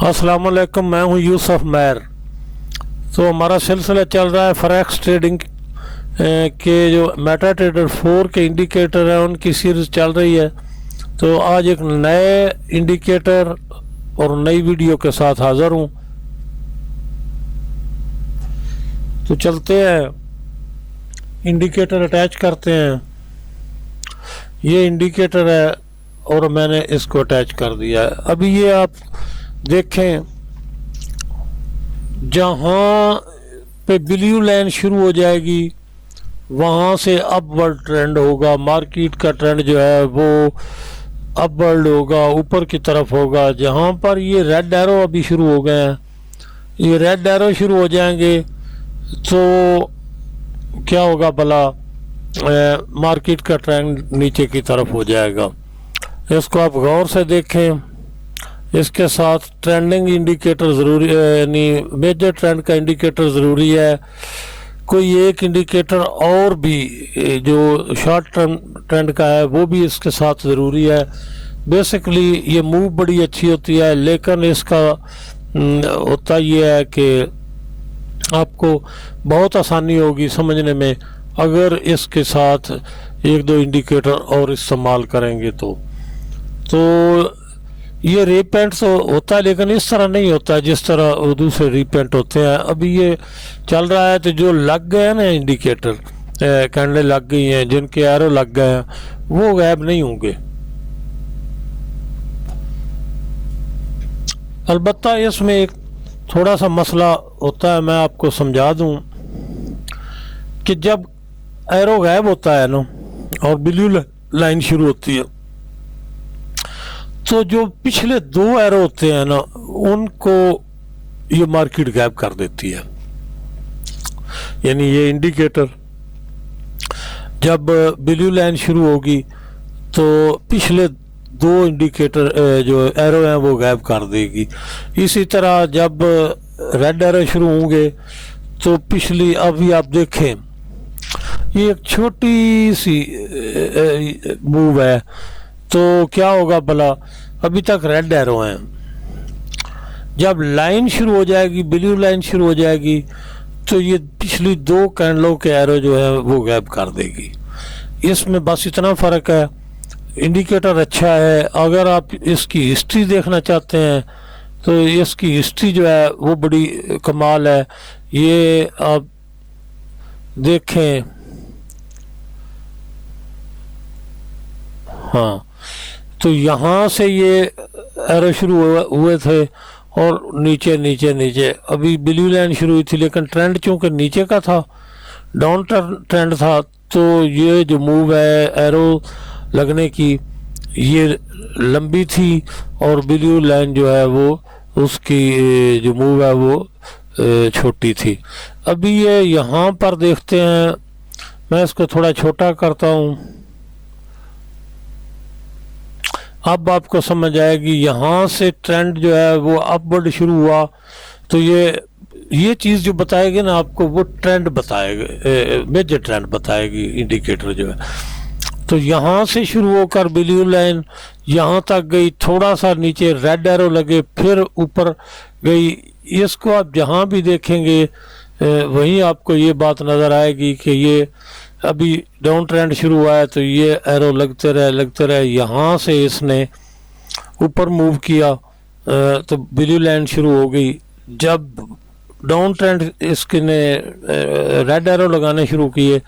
अस्सलाम वालेकुम, मैं हूं यूसुफ मैर। तो हमारा सिलसिला चल रहा है फॉरेक्स ट्रेडिंग के जो मेटा ट्रेडर 4 के इंडिकेटर हैं उनकी सीरीज़ चल रही है। तो आज एक नए इंडिकेटर और नई वीडियो के साथ हाज़िर हूं। तो चलते हैं, इंडिकेटर अटैच करते हैं। ये इंडिकेटर है और मैंने इसको अटैच कर दिया है। अभी ये आप देखें, जहाँ पे ब्लू लाइन शुरू हो जाएगी वहाँ से अपवर्ड ट्रेंड होगा। मार्केट का ट्रेंड जो है वो अपवर्ड होगा, ऊपर की तरफ होगा। जहाँ पर ये रेड एरो अभी शुरू हो गए हैं, ये रेड एरो शुरू हो जाएंगे तो क्या होगा भला, मार्केट का ट्रेंड नीचे की तरफ हो जाएगा। इसको आप गौर से देखें। इसके साथ ट्रेंडिंग इंडिकेटर ज़रूरी, यानी मेजर ट्रेंड का इंडिकेटर ज़रूरी है। कोई एक इंडिकेटर और भी जो शॉर्ट टर्म ट्रेंड का है वो भी इसके साथ ज़रूरी है। बेसिकली ये मूव बड़ी अच्छी होती है, लेकिन इसका होता ये है कि आपको बहुत आसानी होगी समझने में अगर इसके साथ एक दो इंडिकेटर और इस्तेमाल करेंगे तो ये रीपेंट होता है, लेकिन इस तरह नहीं होता है जिस तरह दूसरे रीपेंट होते हैं। अभी ये चल रहा है तो जो लग गए हैं ना इंडिकेटर, कैंडल लग गई हैं, जिनके एरो लग गए हैं वो गायब नहीं होंगे। अलबत्ता इसमें एक थोड़ा सा मसला होता है, मैं आपको समझा दूं कि जब एरो गायब होता है ना और ब्लू लाइन शुरू होती है तो जो पिछले दो एरो होते हैं ना उनको ये मार्केट गायब कर देती है। यानी ये इंडिकेटर जब ब्लू लाइन शुरू होगी तो पिछले दो इंडिकेटर जो एरो हैं वो गायब कर देगी। इसी तरह जब रेड एरो शुरू होंगे तो पिछली, अभी आप देखें ये एक छोटी सी मूव है तो क्या होगा भला, अभी तक रेड एरो हैं। जब लाइन शुरू हो जाएगी, ब्लू लाइन शुरू हो जाएगी तो ये पिछली दो कैंडलों के एरो जो है वो गायब कर देगी। इसमें बस इतना फ़र्क है। इंडिकेटर अच्छा है। अगर आप इसकी हिस्ट्री देखना चाहते हैं तो इसकी हिस्ट्री जो है वो बड़ी कमाल है। ये आप देखें, हाँ, तो यहाँ से ये एरो शुरू हुए थे और नीचे नीचे नीचे अभी ब्लू लाइन शुरू हुई थी, लेकिन ट्रेंड चूँकि नीचे का था, डाउन ट्रेंड था, तो ये जो मूव है एरो लगने की ये लंबी थी और ब्लू लाइन जो है वो उसकी जो मूव है वो छोटी थी। अभी ये यहाँ पर देखते हैं, मैं इसको थोड़ा छोटा करता हूँ, अब आपको समझ आएगी। यहाँ से ट्रेंड जो है वो अपवर्ड शुरू हुआ तो ये चीज़ जो बताएगी ना आपको वो ट्रेंड बताएगा, मेजर ट्रेंड बताएगी इंडिकेटर जो है। तो यहाँ से शुरू होकर ब्लू लाइन यहाँ तक गई, थोड़ा सा नीचे रेड एरो लगे, फिर ऊपर गई। इसको आप जहाँ भी देखेंगे वहीं आपको ये बात नज़र आएगी कि ये अभी डाउन ट्रेंड शुरू हुआ है तो ये एरो लगते रहे। यहाँ से इसने ऊपर मूव किया तो ब्लू लाइन शुरू हो गई। जब डाउन ट्रेंड इसके ने रेड एरो लगाने शुरू किए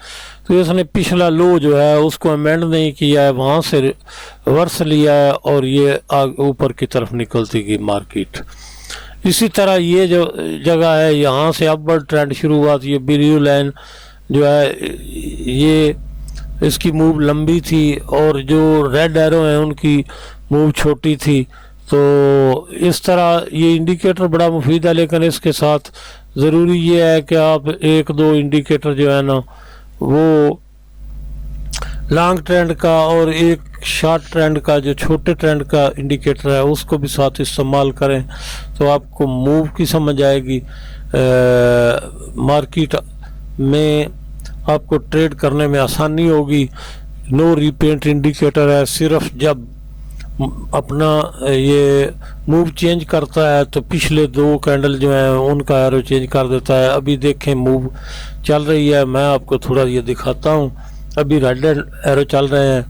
तो इसने पिछला लो जो है उसको अमेंड नहीं किया है, वहाँ से रिवर्स लिया है और ये ऊपर की तरफ निकलती गई मार्केट। इसी तरह ये जो जगह है, यहाँ से अपवर्ड ट्रेंड शुरू हुआ तो ये ब्लू लाइन जो है ये इसकी मूव लंबी थी और जो रेड एरो हैं उनकी मूव छोटी थी। तो इस तरह ये इंडिकेटर बड़ा मुफीद है, लेकिन इसके साथ ज़रूरी ये है कि आप एक दो इंडिकेटर जो है ना वो लॉन्ग ट्रेंड का और एक शॉर्ट ट्रेंड का, जो छोटे ट्रेंड का इंडिकेटर है उसको भी साथ इस्तेमाल करें तो आपको मूव की समझ आएगी। मार्केट में आपको ट्रेड करने में आसानी होगी। नो रीपेंट इंडिकेटर है, सिर्फ जब अपना ये मूव चेंज करता है तो पिछले 2 कैंडल जो हैं उनका एरो चेंज कर देता है। अभी देखें मूव चल रही है, मैं आपको थोड़ा ये दिखाता हूँ। अभी रेड एरो चल रहे हैं,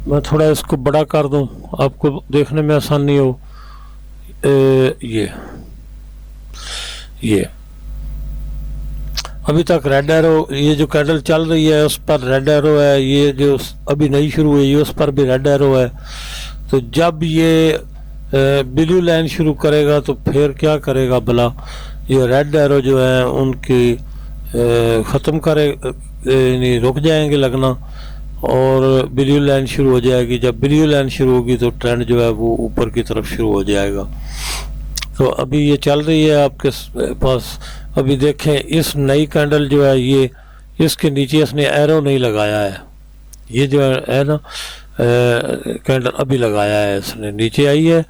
मैं थोड़ा इसको बड़ा कर दूं आपको देखने में आसानी हो। ये अभी तक रेड एरो, ये जो कैंडल चल रही है उस पर रेड एरो है, ये जो अभी नई शुरू हुई है उस पर भी रेड एरो है। तो जब ये ब्लू लाइन शुरू करेगा तो फिर क्या करेगा भला, ये रेड एरो जो है उनकी ख़त्म करे, नहीं रुक जाएंगे लगना और ब्लू लाइन शुरू हो जाएगी। जब ब्लू लाइन शुरू होगी तो ट्रेंड जो है वो ऊपर की तरफ शुरू हो जाएगा। तो अभी ये चल रही है आपके पास। अभी देखें इस नई कैंडल जो है ये इसके नीचे इसने एरो नहीं लगाया है, ये जो है ना कैंडल अभी लगाया है इसने, नीचे आई है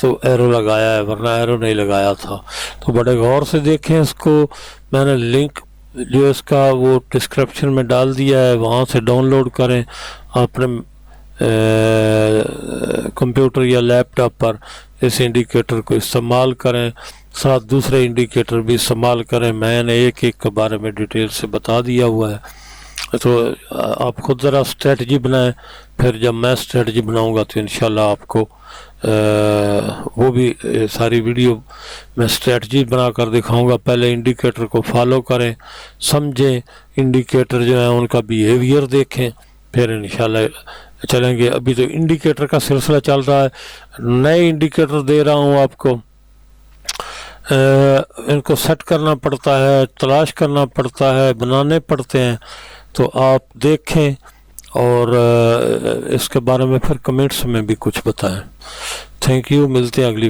तो एरो लगाया है, वरना एरो नहीं लगाया था। तो बड़े गौर से देखें इसको, मैंने लिंक जो इसका वो डिस्क्रिप्शन में डाल दिया है, वहाँ से डाउनलोड करें, अपने कंप्यूटर या लैपटॉप पर इस इंडिकेटर को इस्तेमाल करें, साथ दूसरे इंडिकेटर भी इस्तेमाल करें। मैंने एक एक के बारे में डिटेल से बता दिया हुआ है, तो आप खुद ज़रा स्ट्रेटजी बनाएं। फिर जब मैं स्ट्रेटजी बनाऊंगा तो इंशाल्लाह आपको वो भी सारी वीडियो मैं स्ट्रेटजी बना कर दिखाऊंगा। पहले इंडिकेटर को फॉलो करें, समझें, इंडिकेटर जो है उनका बिहेवियर देखें, फिर इंशाल्लाह चलेंगे। अभी तो इंडिकेटर का सिलसिला चल रहा है, नए इंडिकेटर दे रहा हूँ आपको। इनको सेट करना पड़ता है, तलाश करना पड़ता है, बनाने पड़ते हैं। तो आप देखें और इसके बारे में फिर कमेंट्स में भी कुछ बताएं। थैंक यू, मिलते हैं अगली